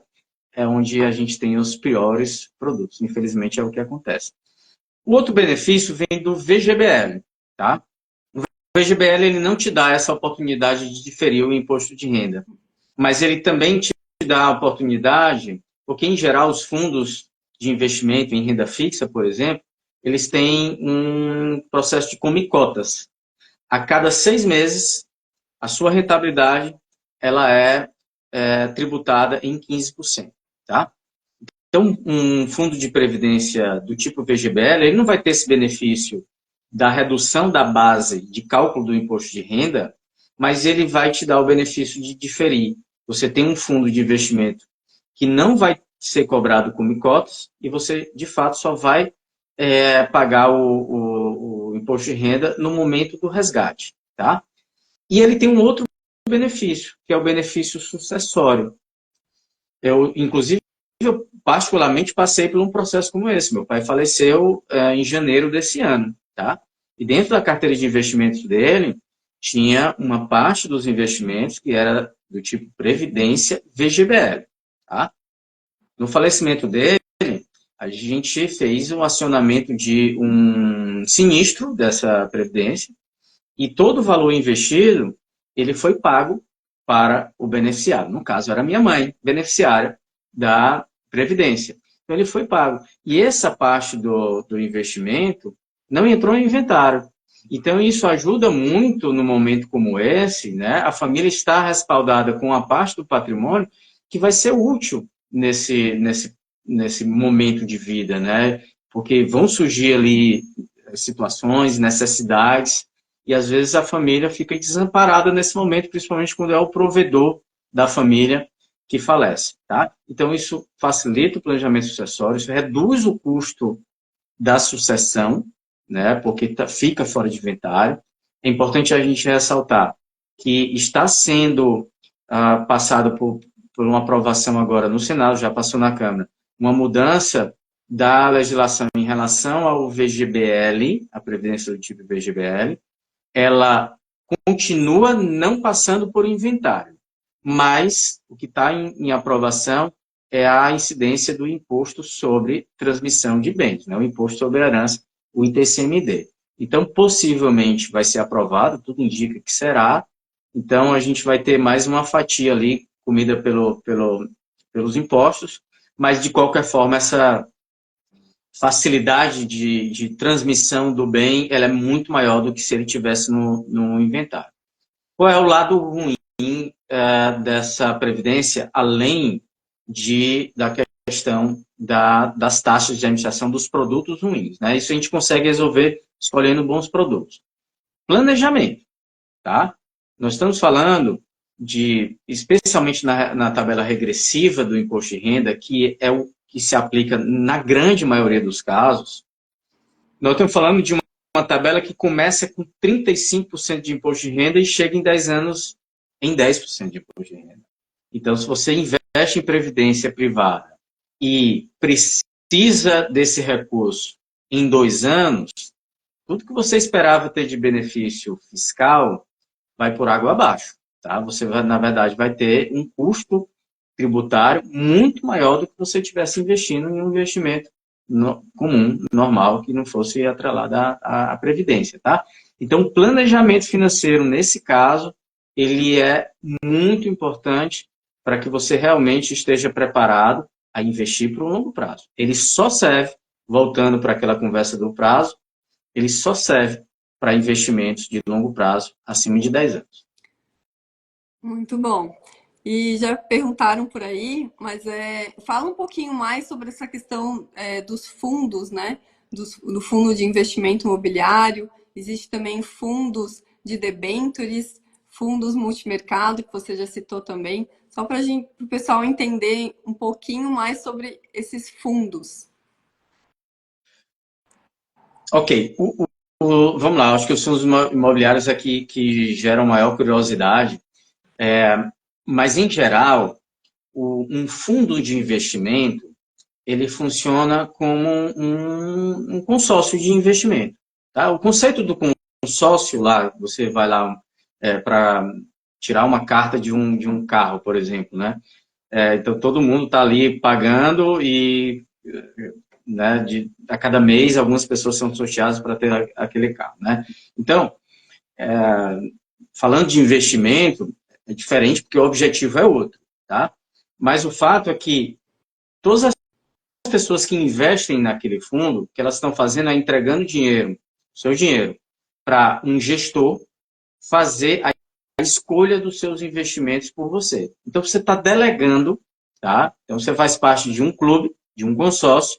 é onde a gente tem os piores produtos. Infelizmente, é o que acontece. O outro benefício vem do VGBL, tá? O VGBL ele não te dá essa oportunidade de diferir o imposto de renda, mas ele também te dá a oportunidade, porque, em geral, os fundos de investimento em renda fixa, por exemplo, eles têm um processo de come-cotas. A cada 6 meses, a sua rentabilidade ela é tributada em 15%, tá? Então, um fundo de previdência do tipo VGBL, ele não vai ter esse benefício da redução da base de cálculo do imposto de renda, mas ele vai te dar o benefício de diferir. Você tem um fundo de investimento que não vai ser cobrado como cotas e você, de fato, só vai pagar o imposto de renda no momento do resgate, tá? E ele tem um outro benefício, que é o benefício sucessório. Inclusive, eu particularmente, passei por um processo como esse. Meu pai faleceu em janeiro desse ano, tá? E dentro da carteira de investimentos dele, tinha uma parte dos investimentos que era do tipo Previdência VGBL, tá? No falecimento dele, a gente fez um acionamento de um sinistro dessa Previdência e todo o valor investido, ele foi pago para o beneficiário. No caso, era minha mãe, beneficiária da Previdência. Então, ele foi pago. E essa parte do investimento não entrou no inventário. Então, isso ajuda muito no momento como esse, né? A família está respaldada com a parte do patrimônio que vai ser útil nesse momento de vida, né? Porque vão surgir ali situações, necessidades, e às vezes a família fica desamparada nesse momento, principalmente quando é o provedor da família que falece, tá? Então, isso facilita o planejamento sucessório, isso reduz o custo da sucessão, né? Porque fica fora de inventário. É importante a gente ressaltar que está sendo passado por uma aprovação agora no Senado, já passou na Câmara, uma mudança da legislação em relação ao VGBL, a Previdência do tipo VGBL, ela continua não passando por inventário, mas o que está em aprovação é a incidência do imposto sobre transmissão de bens, né? O imposto sobre herança, o ITCMD. Então, possivelmente vai ser aprovado, tudo indica que será. Então, a gente vai ter mais uma fatia ali, comida pelos impostos, mas, de qualquer forma, essa facilidade de transmissão do bem ela é muito maior do que se ele tivesse no inventário. Qual é o lado ruim dessa previdência, além da questão das taxas de administração dos produtos ruins, né? Isso a gente consegue resolver escolhendo bons produtos. Planejamento, tá? Nós estamos falando especialmente na tabela regressiva do imposto de renda, que é o que se aplica na grande maioria dos casos. Nós estamos falando de uma tabela que começa com 35% de imposto de renda e chega em 10 anos em 10% de imposto de renda. Então, se você investe em previdência privada e precisa desse recurso em 2 anos, tudo que você esperava ter de benefício fiscal vai por água abaixo. Tá? Você, na verdade, vai ter um custo tributário muito maior do que você estivesse investindo em um investimento comum, normal, que não fosse atrelado à Previdência. Tá? Então, o planejamento financeiro, nesse caso, ele é muito importante para que você realmente esteja preparado a investir para o longo prazo. Ele só serve, voltando para aquela conversa do prazo, ele só serve para investimentos de longo prazo, acima de 10 anos. Muito bom. E já perguntaram por aí, mas fala um pouquinho mais sobre essa questão dos fundos, né? Do fundo de investimento imobiliário. Existe também fundos de debêntures, fundos multimercado, que você já citou também. Só para o pessoal entender um pouquinho mais sobre esses fundos. Ok. Vamos lá, acho que os fundos imobiliários aqui que geram maior curiosidade. Mas, em geral, um fundo de investimento, ele funciona como um consórcio de investimento. Tá? O conceito do consórcio lá, você vai lá para tirar uma carta de um carro, por exemplo, né? Então, todo mundo está ali pagando e, né, a cada mês, algumas pessoas são sorteadas para ter aquele carro, né? Então, falando de investimento, é diferente porque o objetivo é outro, tá? Mas o fato é que todas as pessoas que investem naquele fundo, o que elas estão fazendo é entregando dinheiro, seu dinheiro, para um gestor fazer a escolha dos seus investimentos por você. Então, você está delegando, tá? Então, você faz parte de um clube, de um consórcio,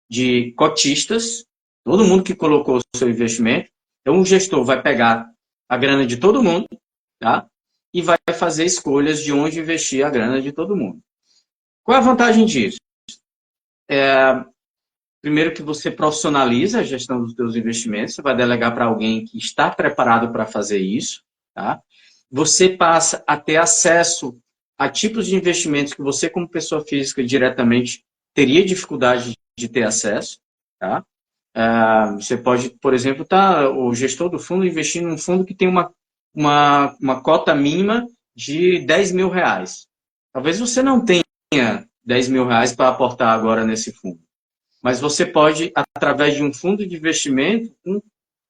de cotistas, todo mundo que colocou o seu investimento. Então, o gestor vai pegar a grana de todo mundo, tá? E vai fazer escolhas de onde investir a grana de todo mundo. Qual é a vantagem disso? Primeiro que você profissionaliza a gestão dos seus investimentos, você vai delegar para alguém que está preparado para fazer isso, tá? Você passa a ter acesso a tipos de investimentos que você, como pessoa física, diretamente teria dificuldade de ter acesso, tá? Você pode, por exemplo, o gestor do fundo investindo num fundo que tem uma cota mínima de R$ 10.000. Talvez você não tenha R$ 10.000 para aportar agora nesse fundo, mas você pode, através de um fundo de investimento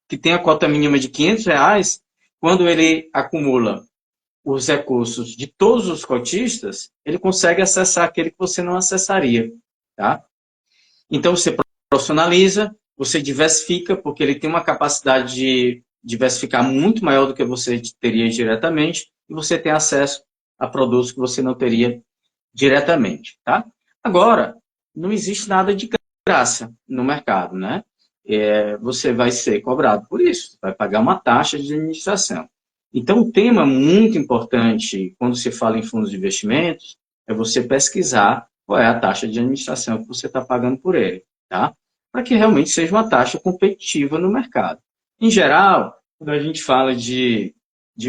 que tem a cota mínima de R$ 500, quando ele acumula os recursos de todos os cotistas, ele consegue acessar aquele que você não acessaria, tá? Então, você profissionaliza, você diversifica, porque ele tem uma capacidade de diversificar muito maior do que você teria diretamente, e você tem acesso a produtos que você não teria diretamente, tá? Agora, não existe nada de graça no mercado, né? Você vai ser cobrado por isso, vai pagar uma taxa de administração. Então, um tema muito importante quando se fala em fundos de investimentos é você pesquisar qual é a taxa de administração que você está pagando por ele, tá? Para que realmente seja uma taxa competitiva no mercado. Em geral, quando a gente fala de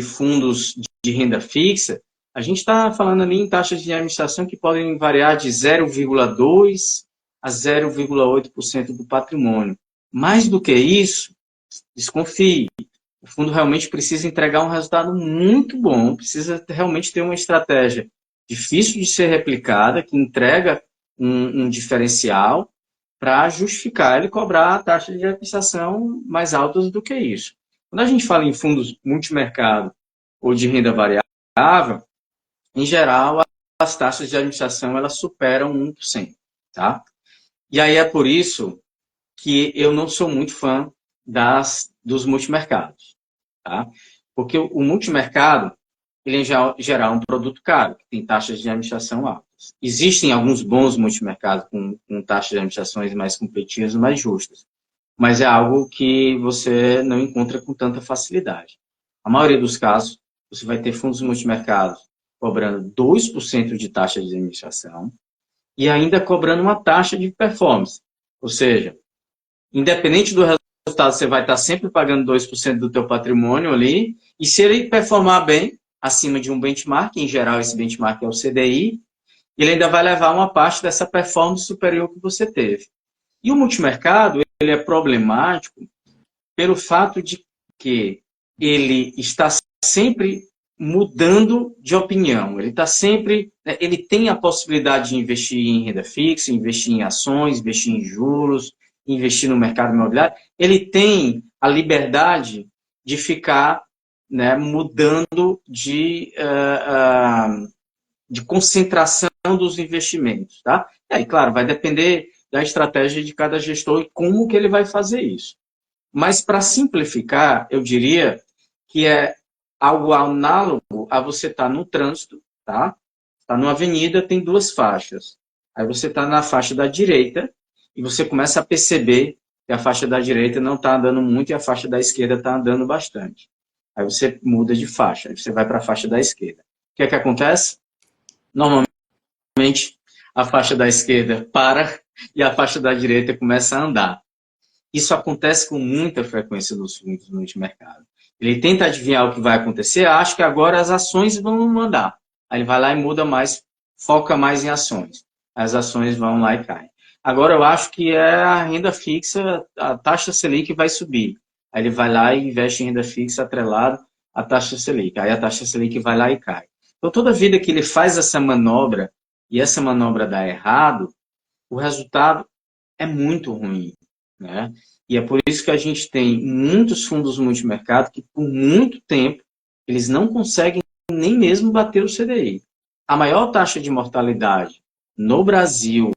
fundos de renda fixa, a gente está falando ali em taxas de administração que podem variar de 0,2% a 0,8% do patrimônio. Mais do que isso, desconfie. O fundo realmente precisa entregar um resultado muito bom, precisa realmente ter uma estratégia difícil de ser replicada, que entrega um diferencial para justificar ele cobrar taxas de administração mais altas do que isso. Quando a gente fala em fundos multimercado ou de renda variável, em geral, as taxas de administração elas superam 1%, tá? E aí é por isso que eu não sou muito fã dos multimercados, tá? Porque o multimercado, ele em geral é um produto caro, que tem taxas de administração altas. Existem alguns bons multimercados com taxas de administrações mais competitivas, mais justas, mas é algo que você não encontra com tanta facilidade. A maioria dos casos, você vai ter fundos multimercados cobrando 2% de taxa de administração e ainda cobrando uma taxa de performance. Ou seja, independente do resultado, você vai estar sempre pagando 2% do teu patrimônio ali, e se ele performar bem, acima de um benchmark, em geral esse benchmark é o CDI, ele ainda vai levar uma parte dessa performance superior que você teve. E o multimercado, ele é problemático pelo fato de que ele está sempre mudando de opinião. Ele tem a possibilidade de investir em renda fixa, investir em ações, investir em juros, investir no mercado imobiliário. Ele tem a liberdade de ficar, né, mudando de concentração dos investimentos, tá? E aí, claro, vai depender da estratégia de cada gestor e como que ele vai fazer isso. Mas, para simplificar, eu diria que é algo análogo a você estar no trânsito, tá? Está numa avenida, tem duas faixas. Aí você está na faixa da direita e você começa a perceber que a faixa da direita não está andando muito e a faixa da esquerda está andando bastante. Aí você muda de faixa, aí você vai para a faixa da esquerda. O que é que acontece? Normalmente, a faixa da esquerda para e a faixa da direita começa a andar. Isso acontece com muita frequência nos fundos multimercado. Ele tenta adivinhar o que vai acontecer, acha que agora as ações vão mandar. Aí ele vai lá e muda mais, foca mais em ações. As ações vão lá e caem. Agora eu acho que é a renda fixa, a taxa Selic vai subir. Aí ele vai lá e investe em renda fixa atrelado à taxa Selic. Aí a taxa Selic vai lá e cai. Então toda vida que ele faz essa manobra e essa manobra dá errado, o resultado é muito ruim, né? E é por isso que a gente tem muitos fundos multimercado que, por muito tempo, eles não conseguem nem mesmo bater o CDI. A maior taxa de mortalidade no Brasil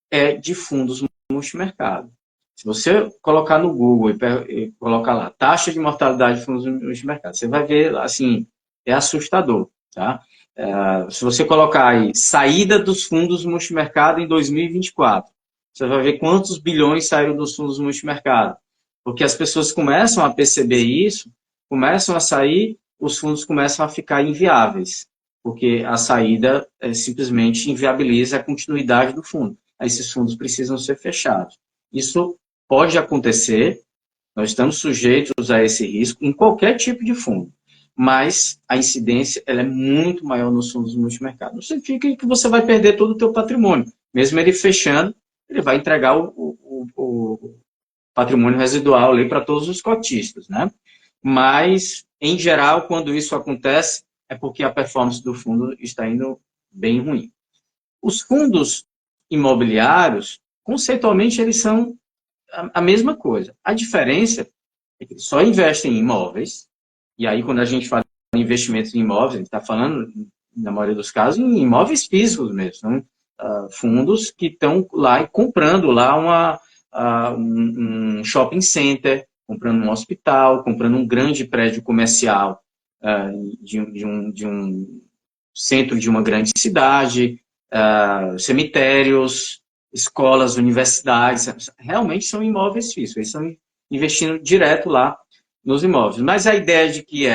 é de fundos multimercado. Se você colocar no Google e colocar lá, taxa de mortalidade de fundos multimercado, você vai ver, assim, é assustador, tá? Se você colocar aí, saída dos fundos multimercado em 2024, você vai ver quantos bilhões saíram dos fundos multimercado. Porque as pessoas começam a perceber isso, começam a sair, os fundos começam a ficar inviáveis. Porque a saída simplesmente inviabiliza a continuidade do fundo. Aí esses fundos precisam ser fechados. Isso pode acontecer, nós estamos sujeitos a esse risco em qualquer tipo de fundo. Mas a incidência ela é muito maior nos fundos multimercado. Não significa que você vai perder todo o teu patrimônio, mesmo ele fechando, ele vai entregar o patrimônio residual ali para todos os cotistas, né? Mas, em geral, quando isso acontece, é porque a performance do fundo está indo bem ruim. Os fundos imobiliários, conceitualmente, eles são a mesma coisa. A diferença é que eles só investem em imóveis, e aí quando a gente fala em investimentos em imóveis, a gente está falando, na maioria dos casos, em imóveis físicos mesmo. São fundos que estão lá comprando lá um shopping center, comprando um hospital, comprando um grande prédio comercial de um centro de uma grande cidade, cemitérios, escolas, universidades, realmente são imóveis físicos, eles estão investindo direto lá nos imóveis. Mas a ideia de que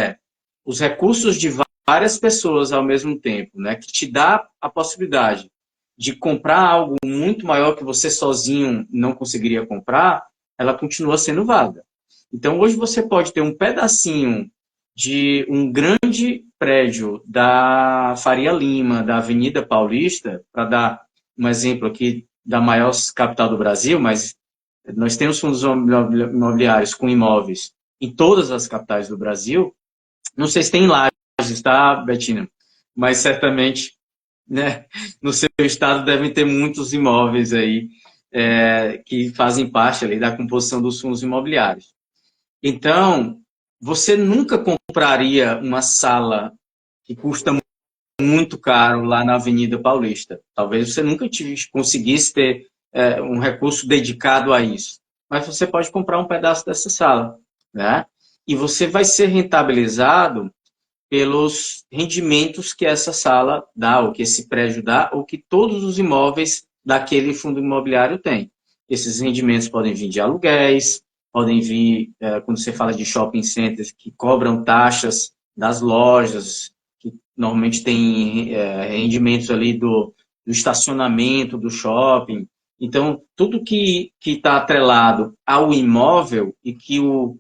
os recursos de várias pessoas ao mesmo tempo, né, que te dá a possibilidade de comprar algo muito maior que você sozinho não conseguiria comprar, ela continua sendo válida. Então, hoje você pode ter um pedacinho de um grande prédio da Faria Lima, da Avenida Paulista, para dar um exemplo aqui da maior capital do Brasil, mas nós temos fundos imobiliários com imóveis em todas as capitais do Brasil. Não sei se tem Lages, tá, Betina? Mas certamente, né, no seu estado devem ter muitos imóveis aí que fazem parte ali da composição dos fundos imobiliários. Então, você nunca compraria uma sala que custa muito caro lá na Avenida Paulista. Talvez você nunca conseguisse ter um recurso dedicado a isso. Mas você pode comprar um pedaço dessa sala, né? E você vai ser rentabilizado pelos rendimentos que essa sala dá, ou que esse prédio dá, ou que todos os imóveis daquele fundo imobiliário têm. Esses rendimentos podem vir de aluguéis, podem vir, quando você fala de shopping centers, que cobram taxas das lojas, que normalmente tem rendimentos ali do estacionamento do shopping. Então, tudo que está atrelado ao imóvel e que o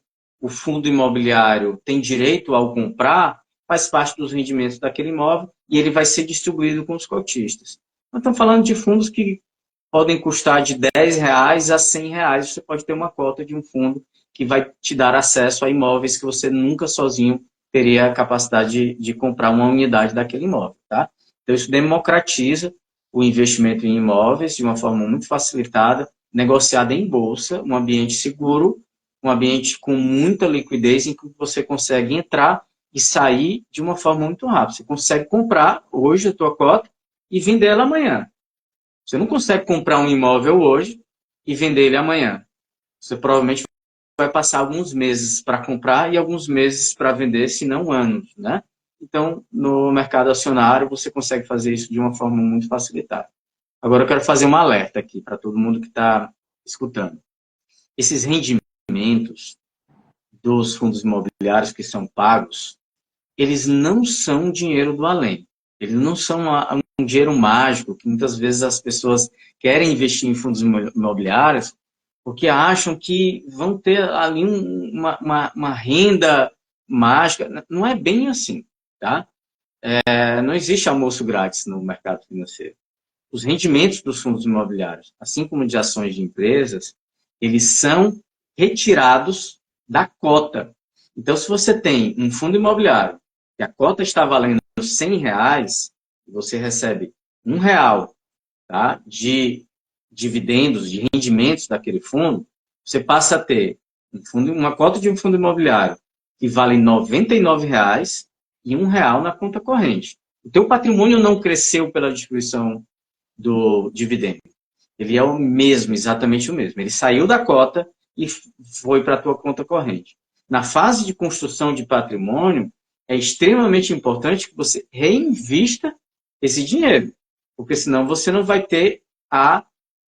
fundo imobiliário tem direito ao comprar, faz parte dos rendimentos daquele imóvel e ele vai ser distribuído com os cotistas. Nós estamos falando de fundos que podem custar de R$10 a R$100. Você pode ter uma cota de um fundo que vai te dar acesso a imóveis que você nunca sozinho teria a capacidade de comprar uma unidade daquele imóvel. Tá? Então, isso democratiza o investimento em imóveis de uma forma muito facilitada, negociada em bolsa, um ambiente seguro, um ambiente com muita liquidez em que você consegue entrar e sair de uma forma muito rápida. Você consegue comprar hoje a tua cota e vender ela amanhã. Você não consegue comprar um imóvel hoje e vender ele amanhã. Você provavelmente vai passar alguns meses para comprar e alguns meses para vender, se não anos, né? Então, no mercado acionário, você consegue fazer isso de uma forma muito facilitada. Agora, eu quero fazer um alerta aqui para todo mundo que está escutando. Esses rendimentos dos fundos imobiliários que são pagos, eles não são dinheiro do além. Eles não são um dinheiro mágico, que muitas vezes as pessoas querem investir em fundos imobiliários porque acham que vão ter ali uma renda mágica. Não é bem assim, tá? Não existe almoço grátis no mercado financeiro. Os rendimentos dos fundos imobiliários, assim como de ações de empresas, eles são retirados da cota. Então, se você tem um fundo imobiliário e a cota está valendo R$100, e você recebe R$1, tá, de dividendos, de rendimentos daquele fundo, você passa a ter uma cota de um fundo imobiliário que vale R$99 e R$1 na conta corrente. O teu patrimônio não cresceu pela distribuição do dividendo. Ele é o mesmo, exatamente o mesmo. Ele saiu da cota e foi para a tua conta corrente. Na fase de construção de patrimônio, é extremamente importante que você reinvista esse dinheiro, porque senão você não vai ter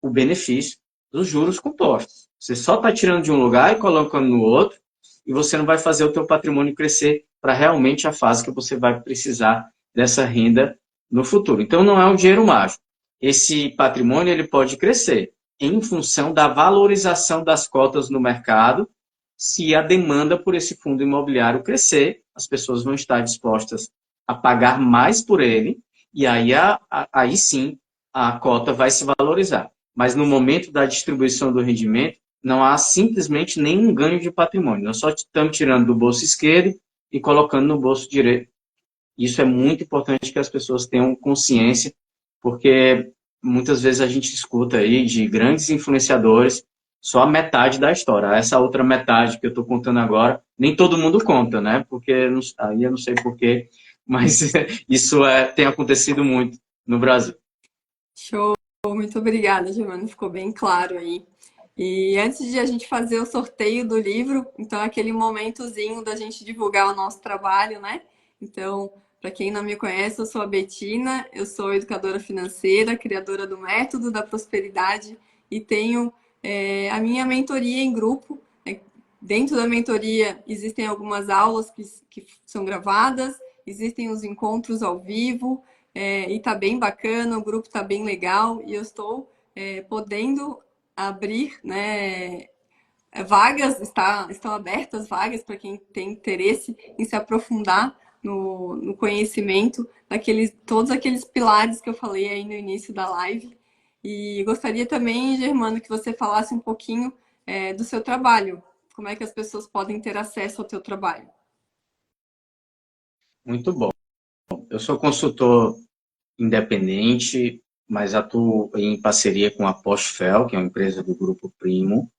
o benefício dos juros compostos. Você só está tirando de um lugar e colocando no outro, e você não vai fazer o teu patrimônio crescer para realmente a fase que você vai precisar dessa renda no futuro. Então, não é um dinheiro mágico. Esse patrimônio ele pode crescer em função da valorização das cotas no mercado. Se a demanda por esse fundo imobiliário crescer, as pessoas vão estar dispostas a pagar mais por ele, e aí sim a cota vai se valorizar. Mas no momento da distribuição do rendimento, não há simplesmente nenhum ganho de patrimônio. Nós só estamos tirando do bolso esquerdo e colocando no bolso direito. Isso é muito importante que as pessoas tenham consciência, porque muitas vezes a gente escuta aí de grandes influenciadores só a metade da história. Essa outra metade que eu estou contando agora, nem todo mundo conta, né? Porque aí eu não sei porquê, mas isso tem acontecido muito no Brasil. Show, muito obrigada, Giovana, ficou bem claro aí. E antes de a gente fazer o sorteio do livro, então aquele momentozinho da gente divulgar o nosso trabalho, né? Então, para quem não me conhece, eu sou a Betina, eu sou educadora financeira, criadora do Método da Prosperidade e tenho a minha mentoria em grupo. Dentro da mentoria existem algumas aulas que são gravadas, existem os encontros ao vivo, e tá bem bacana, o grupo tá bem legal e eu estou podendo abrir, né, vagas, estão abertas vagas para quem tem interesse em se aprofundar no conhecimento todos aqueles pilares que eu falei aí no início da live. E gostaria também, Germano, que você falasse um pouquinho do seu trabalho. Como é que as pessoas podem ter acesso ao teu trabalho? Muito bom. Eu sou consultor independente, mas atuo em parceria com a Postfel, que é uma empresa do Grupo Primo.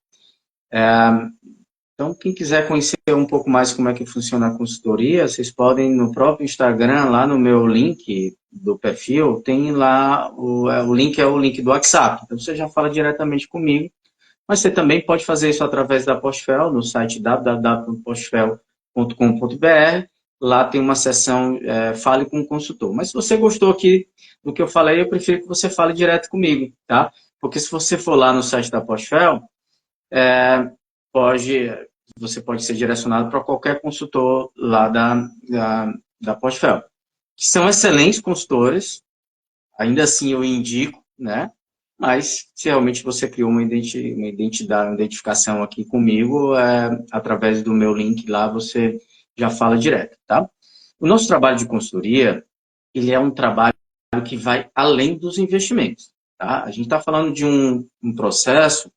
Então, quem quiser conhecer um pouco mais como é que funciona a consultoria, vocês podem no próprio Instagram, lá no meu link do perfil, tem lá, o link é o link do WhatsApp. Então, você já fala diretamente comigo. Mas você também pode fazer isso através da Postfel, no site www.postfel.com.br. Lá tem uma seção Fale com o Consultor. Mas se você gostou aqui do que eu falei, eu prefiro que você fale direto comigo, tá? Porque se você for lá no site da Postfel, pode, você pode ser direcionado para qualquer consultor lá da Postfel, que são excelentes consultores, ainda assim eu indico, né? Mas se realmente você criou uma identidade, uma identificação aqui comigo, através do meu link lá, você já fala direto, tá? O nosso trabalho de consultoria, ele é um trabalho que vai além dos investimentos, tá? A gente está falando de um processo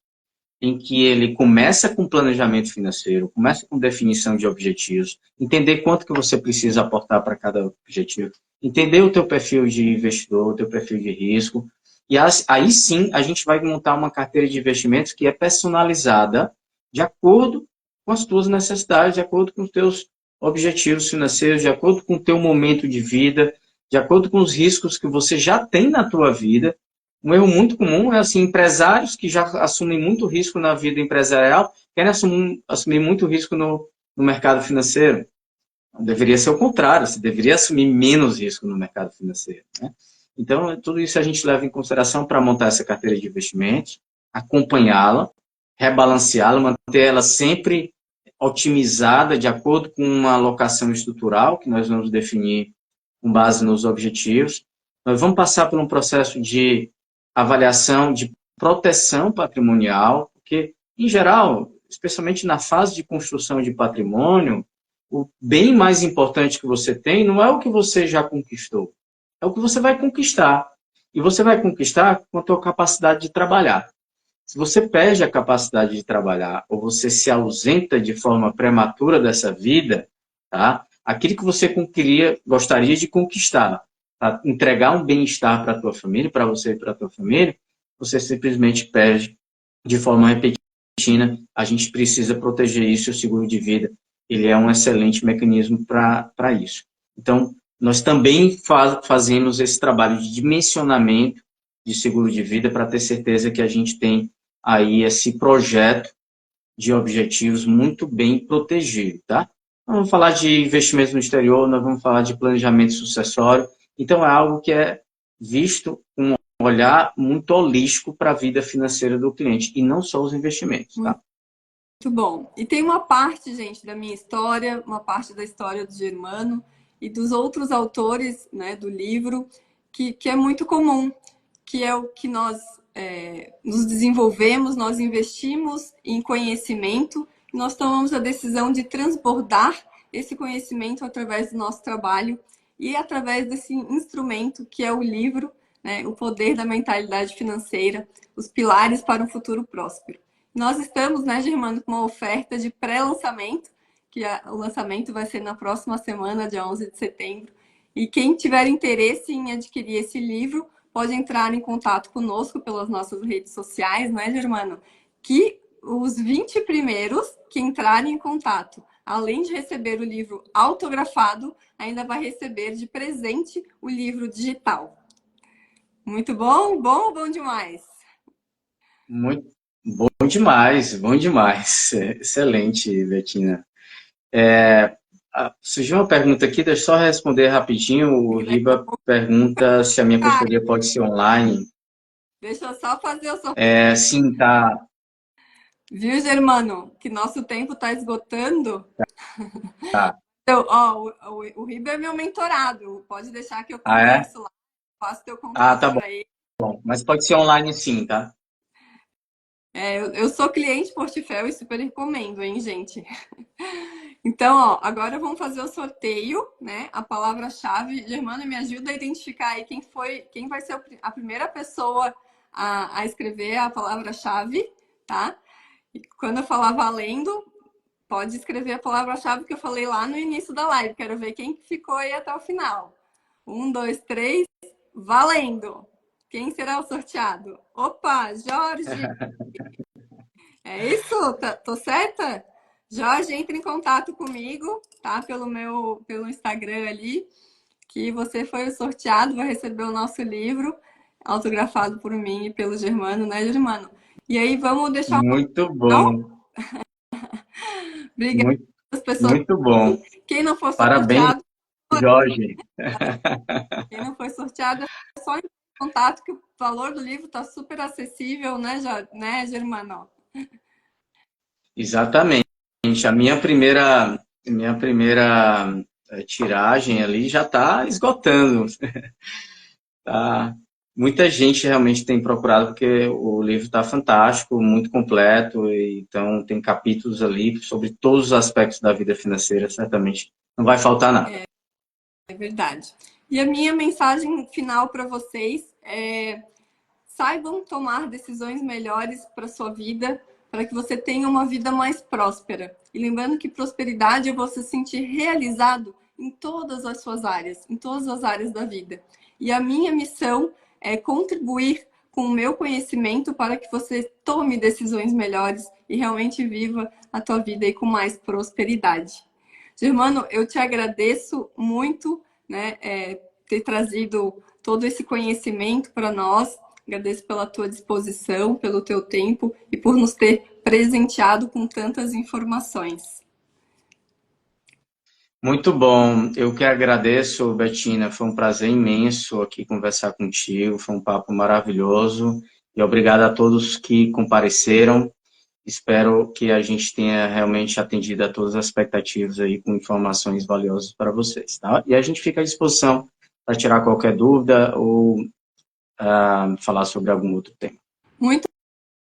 em que ele começa com planejamento financeiro, começa com definição de objetivos, entender quanto que você precisa aportar para cada objetivo, entender o teu perfil de investidor, o teu perfil de risco, e aí sim a gente vai montar uma carteira de investimentos que é personalizada de acordo com as tuas necessidades, de acordo com os teus objetivos financeiros, de acordo com o teu momento de vida, de acordo com os riscos que você já tem na tua vida. Um erro muito comum é assim, empresários que já assumem muito risco na vida empresarial querem assumir muito risco no mercado financeiro. Deveria ser o contrário, você deveria assumir menos risco no mercado financeiro, né? Então, tudo isso a gente leva em consideração para montar essa carteira de investimentos, acompanhá-la, rebalanceá-la, manter ela sempre otimizada de acordo com uma alocação estrutural que nós vamos definir com base nos objetivos. Nós vamos passar por um processo de avaliação de proteção patrimonial, porque, em geral, especialmente na fase de construção de patrimônio, o bem mais importante que você tem não é o que você já conquistou, é o que você vai conquistar. E você vai conquistar com a sua capacidade de trabalhar. Se você perde a capacidade de trabalhar ou você se ausenta de forma prematura dessa vida, tá? Aquilo que você gostaria de conquistar, tá? Entregar um bem-estar para a tua família, para você e para a tua família, você simplesmente perde de forma repentina. A gente precisa proteger isso, o seguro de vida, ele é um excelente mecanismo para isso. Então, nós também fazemos esse trabalho de dimensionamento de seguro de vida para ter certeza que a gente tem aí esse projeto de objetivos muito bem protegido, tá? Nós vamos falar de investimentos no exterior, nós vamos falar de planejamento sucessório, então é algo que é visto com um olhar muito holístico para a vida financeira do cliente, e não só os investimentos, tá? Muito bom. E tem uma parte, gente, da minha história, uma parte da história do Germano e dos outros autores, né, do livro, que é muito comum, que é o que nós nos desenvolvemos, nós investimos em conhecimento, e nós tomamos a decisão de transbordar esse conhecimento através do nosso trabalho e através desse instrumento que é o livro, né? O poder da mentalidade financeira, os pilares para um futuro próspero. Nós estamos, né, Germano, com uma oferta de pré-lançamento, que o lançamento vai ser na próxima semana, dia 11 de setembro. E quem tiver interesse em adquirir esse livro, pode entrar em contato conosco pelas nossas redes sociais, né, Germano? Que os 20 primeiros que entrarem em contato, além de receber o livro autografado, ainda vai receber de presente o livro digital. Muito bom? Bom ou bom demais? Muito bom demais, bom demais. Excelente, Betina. Surgiu uma pergunta aqui, deixa eu só responder rapidinho. O Riba pergunta se a minha consultoria pode ser online. Deixa eu só fazer o sorteio. Sim, tá. Viu, Germano? Que nosso tempo está esgotando. Tá. Então, ó, o Riba é meu mentorado. Pode deixar que eu Ah, é? converso lá. Passo teu contato Tá bom. para ele. Mas pode ser online sim, tá? Eu sou cliente Portfel e super recomendo, hein, gente? Então, ó, agora vamos fazer o sorteio, né? A palavra-chave. Germano, me ajuda a identificar aí quem vai ser a primeira pessoa a escrever a palavra-chave, tá? E quando eu falar valendo, pode escrever a palavra-chave que eu falei lá no início da live. Quero ver quem ficou aí até o final. 1, 2, 3, valendo! Quem será o sorteado? Opa, Jorge! É isso? Tô certa? Jorge, entre em contato comigo, tá? Pelo Instagram ali, que você foi o sorteado, vai receber o nosso livro, autografado por mim e pelo Germano, né, Germano? E aí, vamos deixar um Muito não? bom. Obrigada Muito, às pessoas. muito bom. Quem não for Parabéns, sorteado, Jorge. quem não foi sorteado, é só entrar em contato que o valor do livro tá super acessível, né, né, Germano? Exatamente. A minha primeira tiragem ali já está esgotando. Tá? Muita gente realmente tem procurado porque o livro está fantástico, muito completo, e então tem capítulos ali sobre todos os aspectos da vida financeira, certamente não vai faltar nada. É verdade. E a minha mensagem final para vocês é: saibam tomar decisões melhores para sua vida, para que você tenha uma vida mais próspera. E lembrando que prosperidade é você se sentir realizado em todas as suas áreas, em todas as áreas da vida. E a minha missão é contribuir com o meu conhecimento para que você tome decisões melhores e realmente viva a tua vida aí com mais prosperidade. Germano, eu te agradeço muito, né, ter trazido todo esse conhecimento para nós. Agradeço pela tua disposição, pelo teu tempo e por nos ter presenteado com tantas informações. Muito bom, eu que agradeço, Betina, foi um prazer imenso aqui conversar contigo, foi um papo maravilhoso, e obrigado a todos que compareceram. Espero que a gente tenha realmente atendido a todas as expectativas aí com informações valiosas para vocês, tá? E a gente fica à disposição para tirar qualquer dúvida ou falar sobre algum outro tema. Muito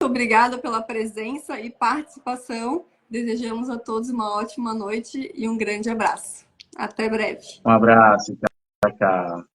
obrigada pela presença e participação. Desejamos a todos uma ótima noite e um grande abraço. Até breve. Um abraço, tchau, tchau.